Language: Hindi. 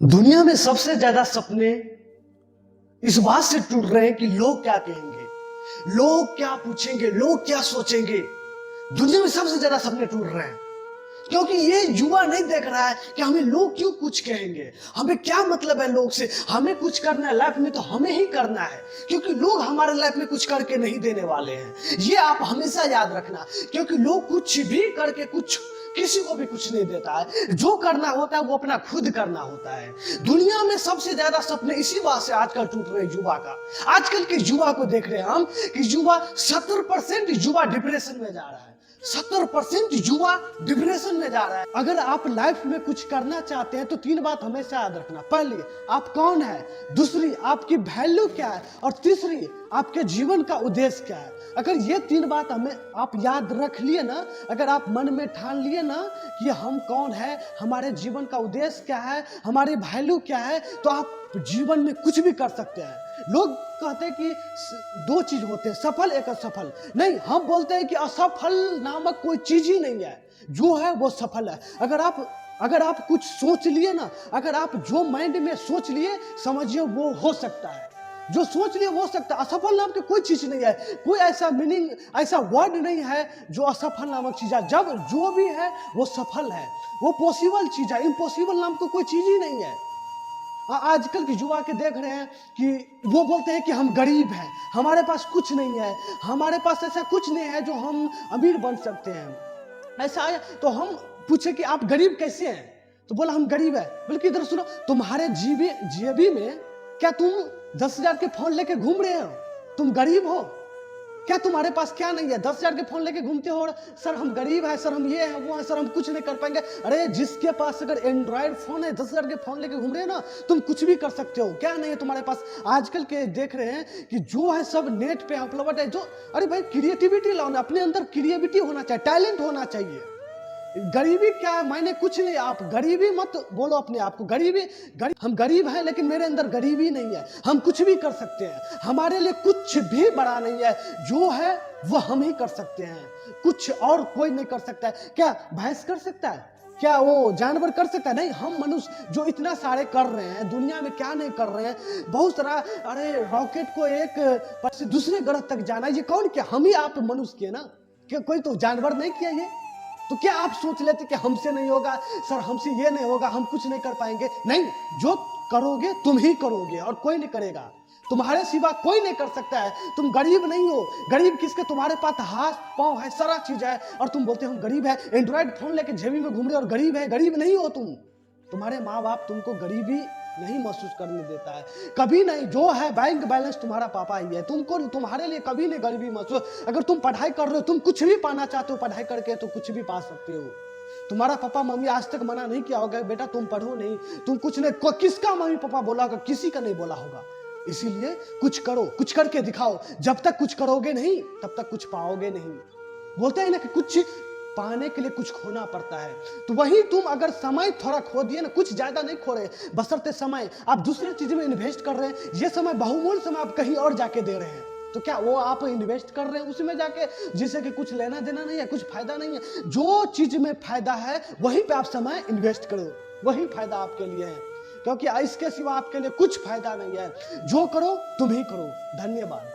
दुनिया में सबसे ज्यादा सपने इस बात से टूट रहे हैं कि लोग क्या कहेंगे, लोग क्या पूछेंगे, लोग क्या सोचेंगे। दुनिया में सबसे ज्यादा सपने टूट रहे हैं क्योंकि ये युवा नहीं देख रहा है कि हमें लोग क्यों कुछ कहेंगे, हमें क्या मतलब है लोग से। हमें कुछ करना है लाइफ में तो हमें ही करना है, क्योंकि लोग हमारे लाइफ में कुछ करके नहीं देने वाले हैं। ये आप हमेशा याद रखना, क्योंकि लोग कुछ भी करके कुछ किसी को भी कुछ नहीं देता है। जो करना होता है वो अपना खुद करना होता है। दुनिया में सबसे ज्यादा सपने इसी बात से आजकल टूट रहे युवा का। आजकल के युवा को देख रहे हैं हम कि युवा 70% युवा डिप्रेशन में जा रहा है। 70% युवा डिप्रेशन में जा रहा है। अगर आप लाइफ में कुछ करना चाहते हैं तो 3 बात हमेशा याद रखना। पहली, आप कौन है। दूसरी, आपकी वैल्यू क्या है। और तीसरी, आपके जीवन का उद्देश्य क्या है। अगर ये 3 बात हमें आप याद रख लिए ना, अगर आप मन में ठान लिए ना कि हम कौन है, हमारे जीवन का उद्देश्य क्या है, हमारी वैल्यू क्या है, तो आप जीवन में कुछ भी कर सकते हैं। लोग कहते हैं कि 2 चीज होते हैं, सफल एक असफल। नहीं, हम बोलते हैं कि असफल नामक कोई चीज ही नहीं है, जो है वो सफल है। अगर आप कुछ सोच लिए ना, अगर आप जो माइंड में सोच लिए, समझिए वो हो सकता है। जो सोच लिए हो सकता है। असफल नाम की कोई चीज नहीं है, कोई ऐसा मीनिंग, ऐसा वर्ड नहीं है जो असफल नामक चीज है। जब जो भी है वो सफल है, वो पॉसिबल चीज है। इम्पॉसिबल नाम की कोई चीज ही नहीं है। आजकल के युवा के देख रहे हैं कि वो बोलते हैं कि हम गरीब हैं, हमारे पास कुछ नहीं है, हमारे पास ऐसा कुछ नहीं है जो हम अमीर बन सकते हैं। ऐसा है तो हम पूछे कि आप गरीब कैसे हैं, तो बोला हम गरीब है। बल्कि इधर सुनो, तुम्हारे जेबी में क्या तुम 10,000 के फोन लेके घूम रहे हो? तुम गरीब हो क्या? तुम्हारे पास क्या नहीं है? 10,000 के फोन लेके घूमते हो, सर हम गरीब है, सर हम ये है वो है, सर हम कुछ नहीं कर पाएंगे। अरे जिसके पास अगर एंड्रॉयड फोन है, 10,000 के फोन लेके घूम रहे हैं ना, तुम कुछ भी कर सकते हो। क्या नहीं है तुम्हारे पास? आजकल के देख रहे हैं कि जो है सब नेट पे अपलोड है। जो अरे भाई क्रिएटिविटी लाओ ना, अपने अंदर क्रिएटिविटी होना चाहिए, टैलेंट होना चाहिए। गरीबी क्या है, मायने कुछ नहीं। आप गरीबी मत बोलो अपने आप को। हम गरीब हैं लेकिन मेरे अंदर गरीबी नहीं है। हम कुछ भी कर सकते हैं, हमारे लिए कुछ भी बड़ा नहीं है। जो है वो हम ही कर सकते हैं, कुछ और कोई नहीं कर सकता है। क्या भैंस कर सकता है? क्या वो जानवर कर सकता है? नहीं, हम मनुष्य जो इतना सारे कर रहे हैं दुनिया में, क्या नहीं कर रहे हैं, बहुत सारा। अरे रॉकेट को एक पर से दूसरे ग्रह तक जाना, ये कौन किया? हम ही आप मनुष्य किए ना, क्या कोई तो जानवर नहीं किया ये? तो क्या आप सोच लेते कि हमसे नहीं होगा, सर हमसे ये नहीं होगा, हम कुछ नहीं कर पाएंगे? नहीं, जो करोगे तुम ही करोगे और कोई नहीं करेगा। तुम्हारे सिवा कोई नहीं कर सकता है। तुम गरीब नहीं हो। गरीब किसके? तुम्हारे पास हाथ पांव है, सारा चीज है, और तुम बोलते हो हम गरीब है। एंड्रॉइड फोन लेके जेबी में घूम रहे और गरीब है। गरीब नहीं हो तुम। तुम्हारे माँ बाप तुमको गरीबी नहीं महसूस करने देता है, कभी नहीं। जो है बैंक बैलेंस तुम्हारा पापा ही है। तुमको तुम्हारे लिए कभी नहीं गरीबी महसूस। अगर तुम पढ़ाई कर रहे हो, तुम कुछ भी पाना चाहते हो पढ़ाई करके, तो कुछ भी पा सकते हो। तुम्हारा पापा मम्मी आज तक मना नहीं किया होगा बेटा तुम पढ़ो नहीं, तुम कुछ नहीं। किसका मम्मी पापा बोला होगा? किसी का नहीं बोला होगा। इसीलिए कुछ करो, कुछ करके दिखाओ। जब तक कुछ करोगे नहीं तब तक कुछ पाओगे नहीं। बोलते हैं ना कि कुछ पाने के लिए कुछ खोना पड़ता है। तो वही तुम अगर समय थोड़ा खो दिए ना, कुछ ज्यादा नहीं खो रहे, बशर्ते समय आप दूसरे चीज में इन्वेस्ट कर रहे हैं। ये समय बहुमूल्य समय आप कहीं और जाके दे रहे हैं, तो क्या वो आप इन्वेस्ट कर रहे हैं उसमें जाके, जिससे कि कुछ लेना देना नहीं है, कुछ फायदा नहीं है। जो चीज में फायदा है वहीं पे आप समय इन्वेस्ट करो, वही फायदा आपके लिए है, क्योंकि इसके सिवा आपके लिए कुछ फायदा नहीं है। जो करो तुम ही करो। धन्यवाद।